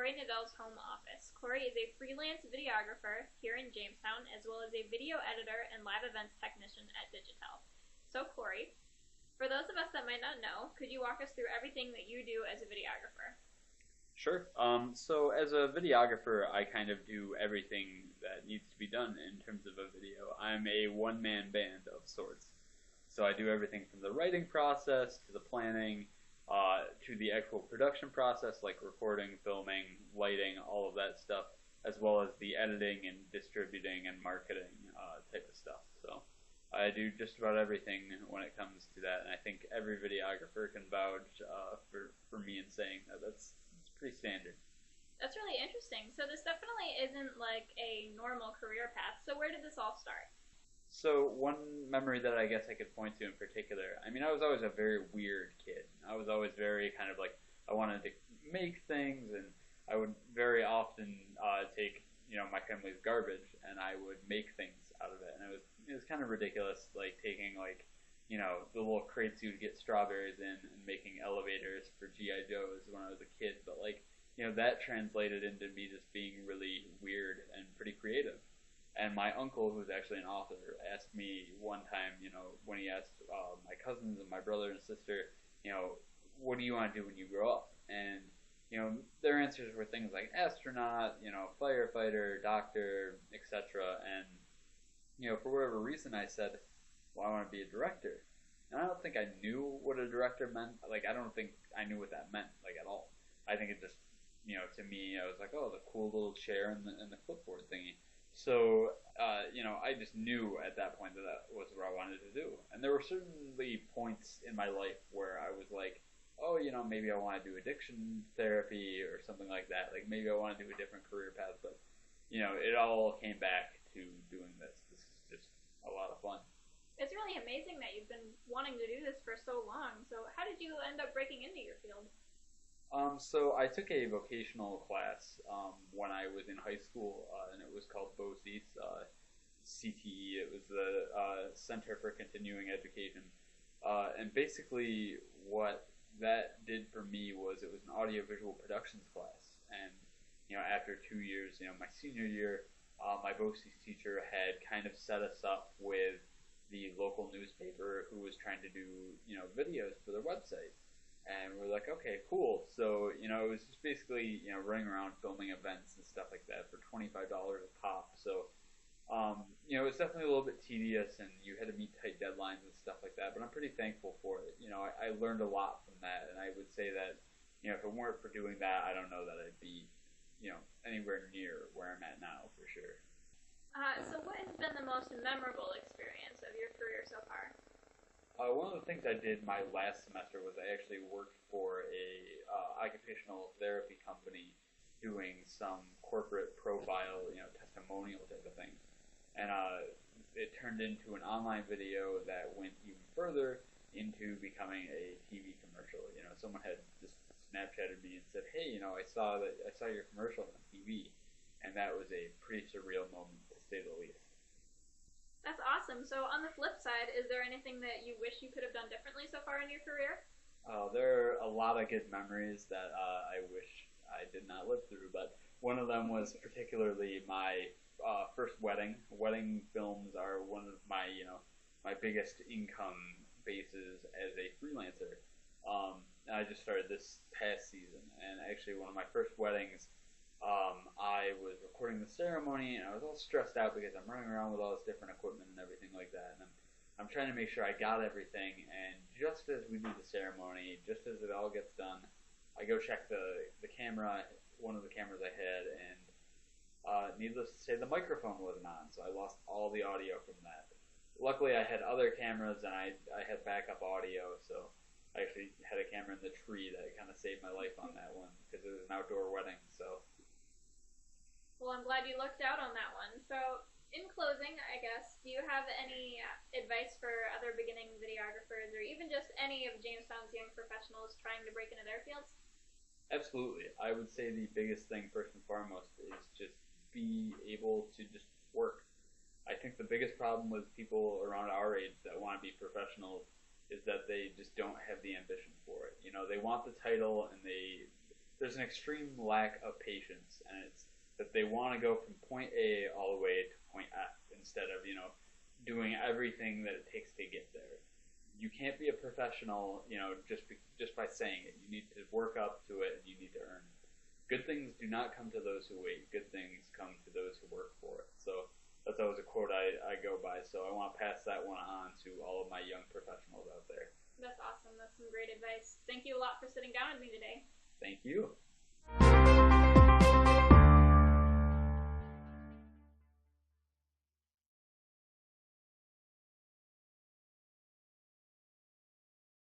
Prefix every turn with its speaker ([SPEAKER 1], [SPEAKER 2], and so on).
[SPEAKER 1] Cory Nadel's home office. Cory is a freelance videographer here in Jamestown, as well as a video editor and live events technician at Digital. So, Cory, for those of us that might not know, could you walk us through everything that you do as a videographer?
[SPEAKER 2] Sure. So as a videographer, I kind of do everything that needs to be done in terms of a video. I'm a one-man band of sorts. So I do everything from the writing process to the planning, to the actual production process, like recording, filming, lighting, all of that stuff, as well as the editing and distributing and marketing type of stuff. So I do just about everything when it comes to that, and I think every videographer can vouch for me in saying that that's pretty standard.
[SPEAKER 1] That's really interesting. So this definitely isn't like a normal career path. So where did this all start?
[SPEAKER 2] So one memory that I guess I could point to in particular, I mean, I was always a very weird kid. I was always very kind of like, I wanted to make things, and I would very often take, my family's garbage, and I would make things out of it. And it was kind of ridiculous, like taking like, the little crates you would get strawberries in and making elevators for G.I. Joes when I was a kid. But like, that translated into me just being really weird and pretty creative. And my uncle, who's actually an author, asked me one time, when he asked my cousins and my brother and sister, what do you want to do when you grow up? And, their answers were things like astronaut, firefighter, doctor, etc. And, for whatever reason, I said, well, I want to be a director. And I don't think I knew what a director meant. Like, I don't think I knew what that meant, like, at all. I think it just, to me, I was like, oh, the cool little chair and the clipboard thingy. So, I just knew at that point that that was what I wanted to do. And there were certainly points in my life where I was like, oh, maybe I want to do addiction therapy or something like that. Like, maybe I want to do a different career path. But, it all came back to doing this. This is just a lot of fun.
[SPEAKER 1] It's really amazing that you've been wanting to do this for so long. So how did you end up breaking into your field?
[SPEAKER 2] So I took a vocational class when I was in high school, and it was called BOCES, CTE. It was the Center for Continuing Education. And basically what that did for me was it was an audiovisual productions class. And, after 2 years, my senior year, my BOCES teacher had kind of set us up with the local newspaper who was trying to do, videos for their website. And we're like, okay, cool. So, it was just basically, running around filming events and stuff like that for $25 a pop. So, it was definitely a little bit tedious, and you had to meet tight deadlines and stuff like that. But I'm pretty thankful for it. I learned a lot from that, and I would say that, if it weren't for doing that, I don't know that I'd be, anywhere near where I'm at now for sure.
[SPEAKER 1] So what has been the most memorable experience of your career so far?
[SPEAKER 2] One of the things I did my last semester was I actually worked for a occupational therapy company doing some corporate profile, testimonial type of thing. And it turned into an online video that went even further into becoming a TV commercial. Someone had just Snapchatted me and said, "Hey, I saw your commercial on TV," and that was a pretty surreal moment to say the least.
[SPEAKER 1] That's awesome. So on the flip side, is there anything that you wish you could have done differently so far in your career?
[SPEAKER 2] There are a lot of good memories that I wish I did not live through, but one of them was particularly my first wedding. Wedding films are one of my, my biggest income bases as a freelancer. I just started this past season, and actually one of my first weddings, I was recording the ceremony, and I was all stressed out because I'm running around with all this different equipment and everything like that, and I'm trying to make sure I got everything, and just as we do the ceremony, just as it all gets done, I go check the camera, one of the cameras I had, and needless to say, the microphone wasn't on, so I lost all the audio from that. Luckily, I had other cameras, and I had backup audio, so I actually had a camera in the tree that kind of saved my life on that one, because it was an outdoor wedding, so...
[SPEAKER 1] Well, I'm glad you lucked out on that one. So, in closing, I guess, do you have any advice for other beginning videographers or even just any of Jamestown's young professionals trying to break into their fields?
[SPEAKER 2] Absolutely. I would say the biggest thing, first and foremost, is just be able to just work. I think the biggest problem with people around our age that want to be professionals is that they just don't have the ambition for it. They want the title, and there's an extreme lack of patience, and it's that they want to go from point A all the way to point F instead of, doing everything that it takes to get there. You can't be a professional, just by saying it. You need to work up to it, and you need to earn it. Good things do not come to those who wait. Good things come to those who work for it. So that's always a quote I go by. So I want to pass that one on to all of my young professionals out there.
[SPEAKER 1] That's awesome. That's some great advice. Thank you a lot for sitting down with me today.
[SPEAKER 2] Thank you.